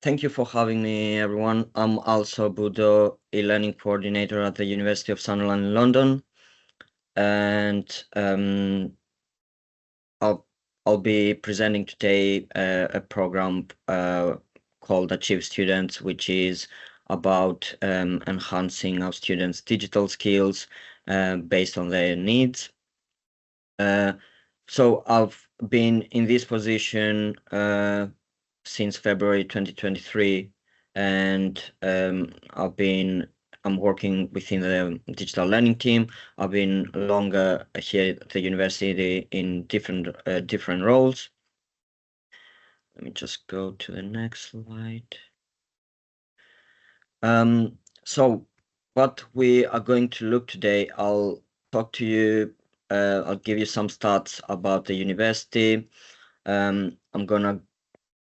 Thank you for having me, everyone. I'm also Budo, e-learning coordinator at the University of Sunderland in London, and I'll be presenting today a program called Achieve Students, which is about enhancing our students' digital skills based on their needs. So I've been in this position since February 2023, and I'm working within the digital learning team. I've been longer here at the university in different roles. Let me just go to the next slide. So what we are going to look today, I'll talk to you. I'll give you some stats about the university. I'm gonna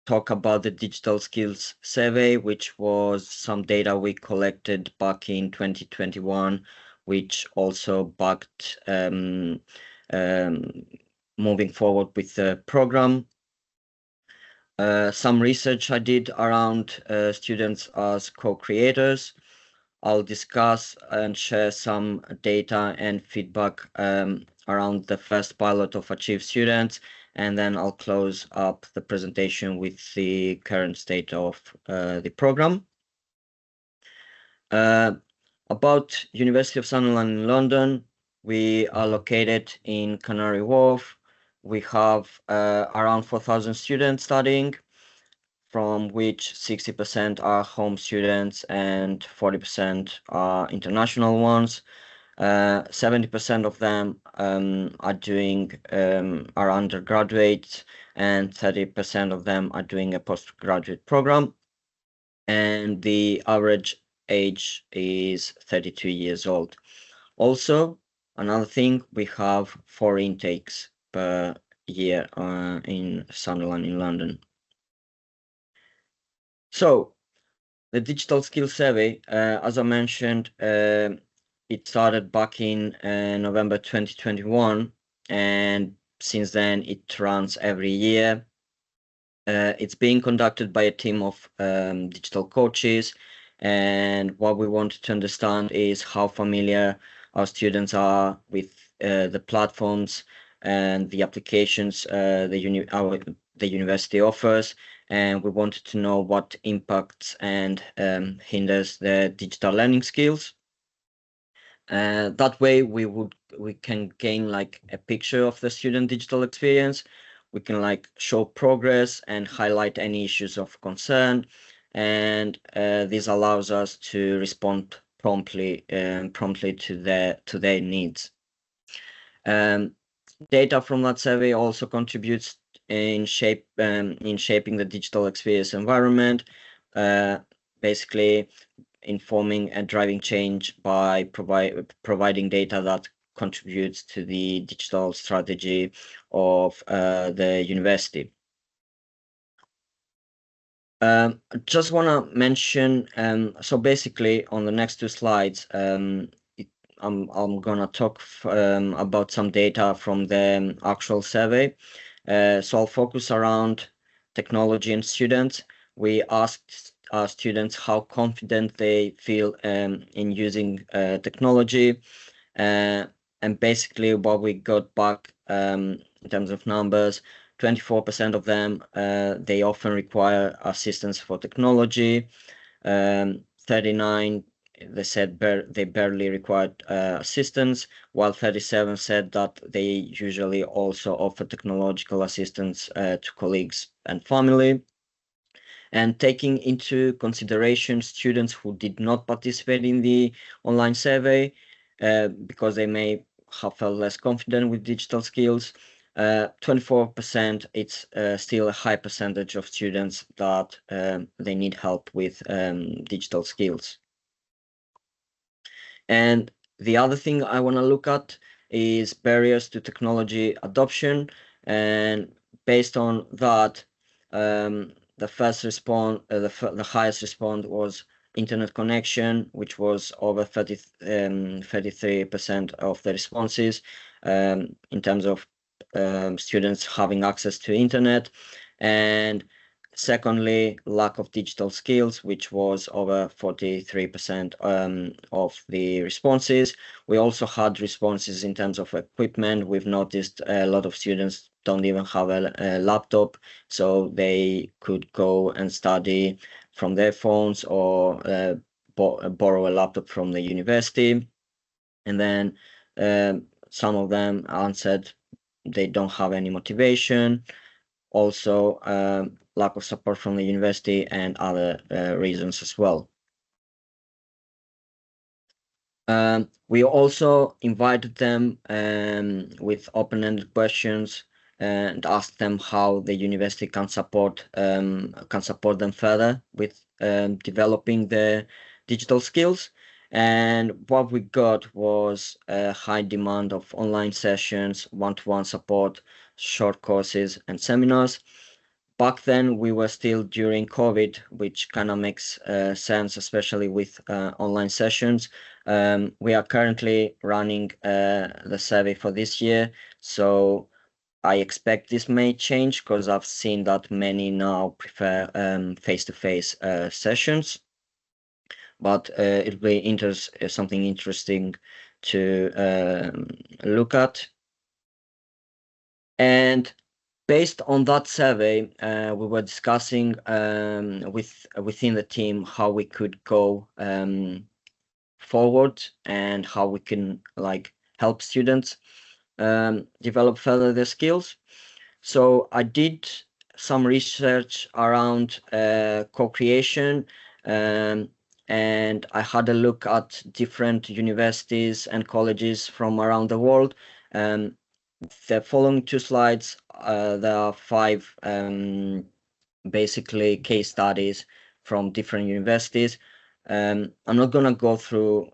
talk about the digital skills survey, which was some data we collected back in 2021, which also backed moving forward with the program. Some research I did around students as co-creators. I'll discuss and share some data and feedback around the first pilot of Achieve Students, and then I'll close up the presentation with the current state of the program. About University of Sunderland in London, we are located in Canary Wharf. We have around 4,000 students studying, from which 60% are home students and 40% are international ones. 70% of them are undergraduates, and 30% of them are doing a postgraduate program. And the average age is 32 years old. Also, another thing, we have 4 intakes per year in Sunderland in London. So, the digital skills survey, as I mentioned, it started back in November 2021, and since then it runs every year. It's being conducted by a team of digital coaches, and what we wanted to understand is how familiar our students are with the platforms and the applications the university offers, and we wanted to know what impacts and hinders their digital learning skills. That way we can gain like a picture of the student digital experience. We can like show progress and highlight any issues of concern, and this allows us to respond promptly to their needs. Data from that survey also contributes in shaping the digital experience environment, basically informing and driving change by providing data that contributes to the digital strategy of the university. Just want to mention, so basically on the next 2 slides, I'm gonna talk about some data from the actual survey. So I'll focus around technology and students. We asked our students how confident they feel in using technology, and basically what we got back in terms of numbers, 24% of them they often require assistance for technology. 39 they said they barely required assistance, while 37 said that they usually also offer technological assistance to colleagues and family. And taking into consideration students who did not participate in the online survey because they may have felt less confident with digital skills, 24%, it's still a high percentage of students that they need help with digital skills. And the other thing I want to look at is barriers to technology adoption. And based on that, the first response, the highest response was internet connection, which was over 33% of the responses in terms of students having access to internet. And Secondly, lack of digital skills, which was over 43% of the responses. We also had responses in terms of equipment. We've noticed a lot of students don't even have a laptop, so they could go and study from their phones or borrow a laptop from the university. And then some of them answered they don't have any motivation. Also, lack of support from the university and other reasons as well. We also invited them with open-ended questions and asked them how the university can support them further with developing their digital skills. And what we got was a high demand of online sessions, one-to-one support, short courses, and seminars. Back then, we were still during COVID, which kind of makes sense, especially with online sessions. We are currently running the survey for this year, so I expect this may change because I've seen that many now prefer face-to-face sessions. But it'll be something interesting to look at. And based on that survey, we were discussing within the team how we could go forward and how we can help students develop further their skills. So I did some research around co-creation, and I had a look at different universities and colleges from around the world. The following two slides, there are 5 basically case studies from different universities. I'm not going to go through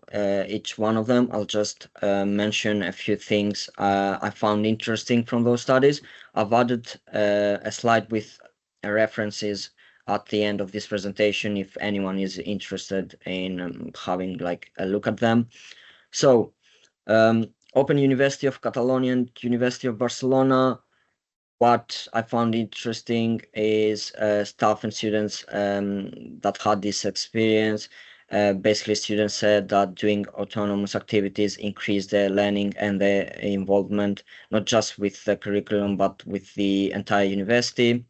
each one of them. I'll just mention a few things I found interesting from those studies. I've added a slide with references at the end of this presentation if anyone is interested in having a look at them. So, Open University of Catalonia and University of Barcelona. What I found interesting is staff and students that had this experience. Basically, students said that doing autonomous activities increased their learning and their involvement, not just with the curriculum, but with the entire university.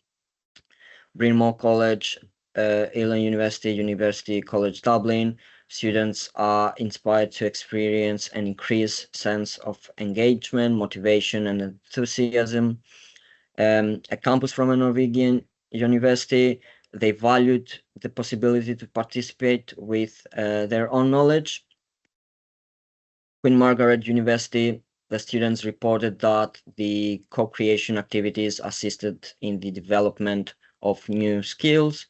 Bryn Mawr College, Elan University, University College Dublin. Students are inspired to experience an increased sense of engagement, motivation, and enthusiasm. A campus from a Norwegian university, they valued the possibility to participate with their own knowledge. Queen Margaret University, the students reported that the co-creation activities assisted in the development of new skills.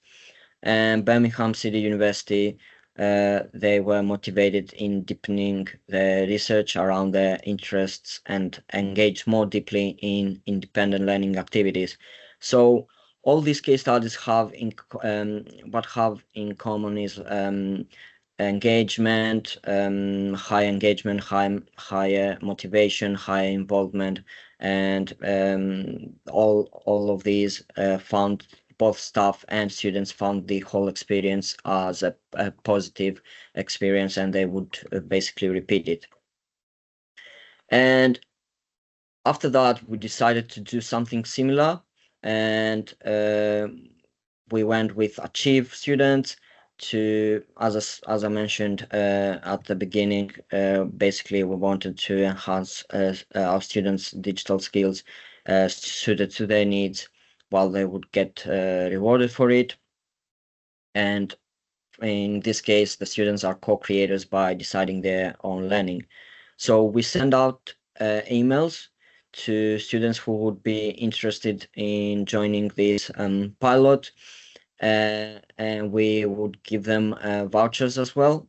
And Birmingham City University, they were motivated in deepening the research around their interests and engage more deeply in independent learning activities. So all these case studies have what have in common is engagement, high engagement, higher motivation, higher involvement, and all of these found both staff and students found the whole experience as a positive experience, and they would basically repeat it. And after that, we decided to do something similar, and we went with Achieve students to, as I mentioned at the beginning, basically we wanted to enhance our students' digital skills suited to their needs, while they would get rewarded for it. And in this case, the students are co-creators by deciding their own learning. So we send out emails to students who would be interested in joining this pilot, and we would give them vouchers as well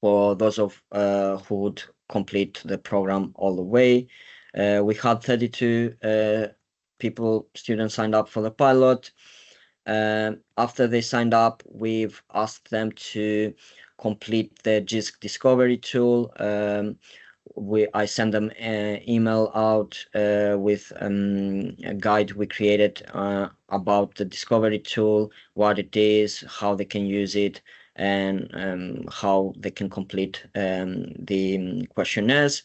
for those of who would complete the program all the way. We had 32 students signed up for the pilot. After they signed up, we've asked them to complete the JISC discovery tool, I send them an email out with a guide we created about the discovery tool, what it is, how they can use it, and how they can complete the questionnaires.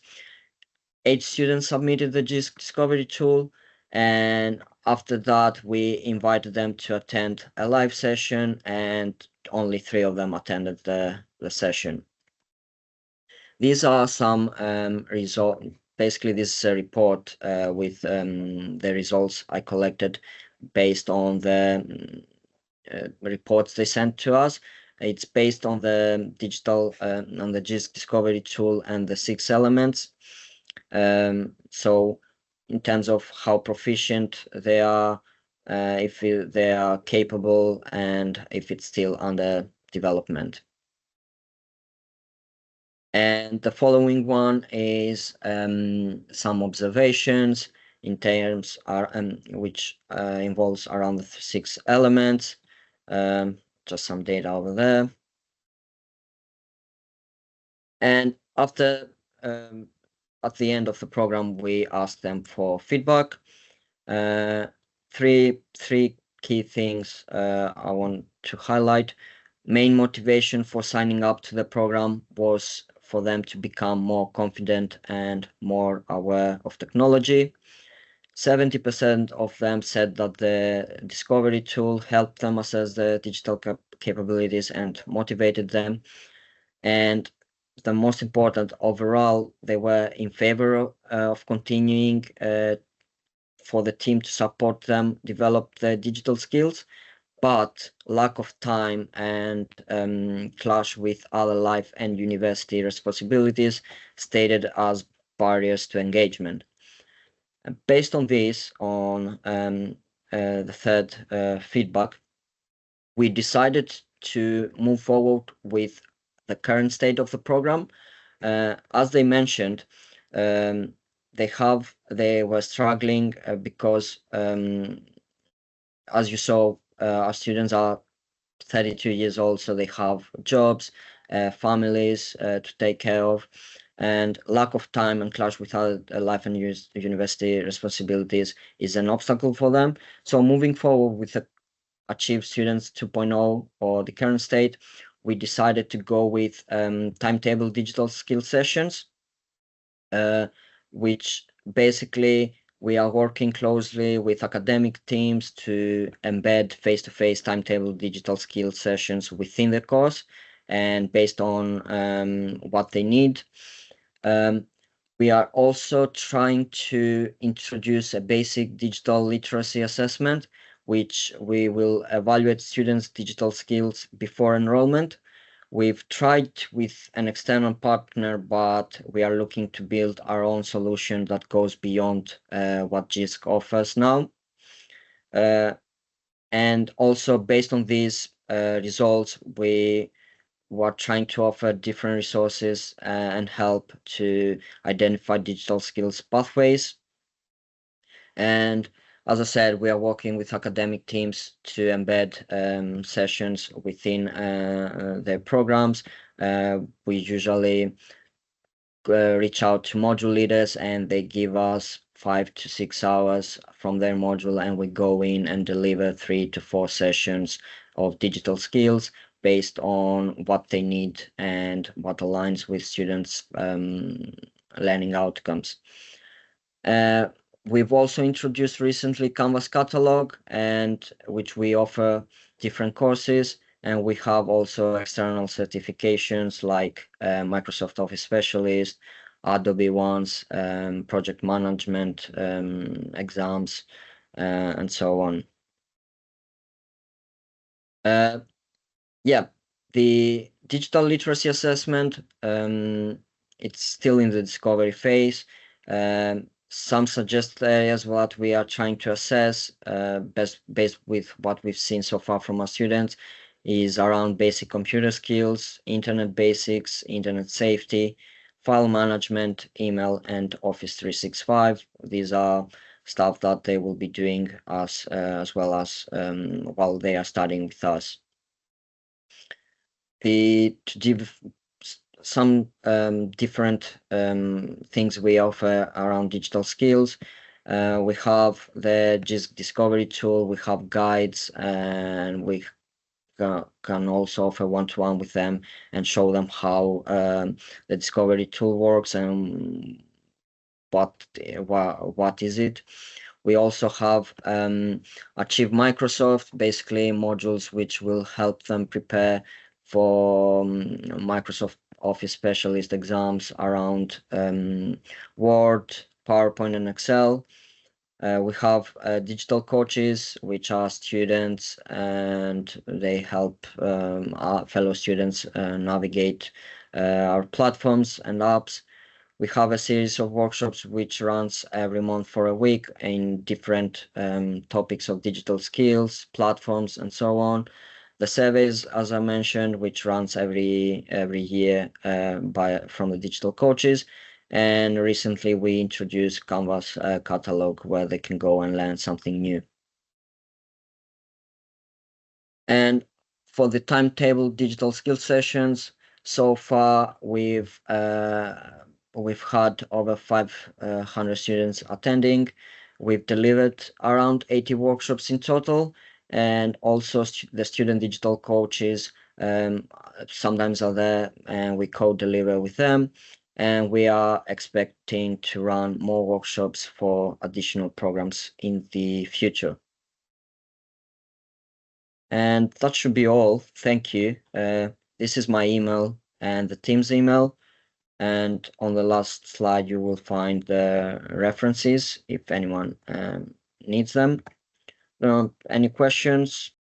8 students submitted the discovery tool, and after that we invited them to attend a live session, and only 3 of them attended the session. These are some results. Basically, this is a report with the results I collected based on the reports they sent to us. It's based on the digital on the JISC discovery tool and the 6 elements. So in terms of how proficient they are, if they are capable, and if it's still under development. And the following one is some observations in terms are which involves around the 6 elements. Just some data over there. And after at the end of the program, we asked them for feedback. Three key things I want to highlight. Main motivation for signing up to the program was for them to become more confident and more aware of technology. 70% of them said that the discovery tool helped them assess the digital capabilities and motivated them. And the most important, overall, they were in favor of continuing for the team to support them develop their digital skills, but lack of time and clash with other life and university responsibilities stated as barriers to engagement. Based on this, on the third feedback, we decided to move forward with the current state of the program. As they mentioned, they were struggling because, as you saw, our students are 32 years old, so they have jobs, families to take care of, and lack of time and clash with other life and university responsibilities is an obstacle for them. So moving forward with the Achieve Students 2.0 or the current state, we decided to go with timetable digital skill sessions, which basically we are working closely with academic teams to embed face-to-face timetable digital skill sessions within the course and based on what they need. We are also trying to introduce a basic digital literacy assessment, which we will evaluate students' digital skills before enrollment. We've tried with an external partner, but we are looking to build our own solution that goes beyond what JISC offers now. And also based on these results, we were trying to offer different resources and help to identify digital skills pathways. And as I said, we are working with academic teams to embed sessions within their programs. We usually reach out to module leaders and they give us 5 to 6 hours from their module, and we go in and deliver 3 to 4 sessions of digital skills based on what they need and what aligns with students' learning outcomes. We've also introduced recently Canvas Catalog, and which we offer different courses, and we have also external certifications like Microsoft Office Specialist, Adobe ones, project management exams, and so on. Yeah, the digital literacy assessment, it's still in the discovery phase. Some suggested areas what we are trying to assess, based with what we've seen so far from our students, is around basic computer skills, internet basics, internet safety, file management, email, and Office 365. These are stuff that they will be doing as well as while they are studying with us. To give some different things we offer around digital skills. We have the discovery tool, we have guides, and we can also offer one-to-one with them and show them how the discovery tool works and what is it. We also have Achieve Microsoft, basically modules which will help them prepare for Microsoft Office specialist exams around Word, PowerPoint, and Excel. We have digital coaches, which are students, and they help our fellow students navigate our platforms and apps. We have a series of workshops which runs every month for a week in different topics of digital skills, platforms, and so on. The surveys, as I mentioned, which runs every year from the digital coaches. And recently we introduced Canvas catalog where they can go and learn something new. And for the timetable digital skill sessions, so far we've had over 500 students attending. We've delivered around 80 workshops in total, and also the student digital coaches sometimes are there, and we co-deliver with them. And we are expecting to run more workshops for additional programs in the future. And that should be all. Thank you. This is my email and the team's email. And on the last slide, you will find the references if anyone needs them. Any questions?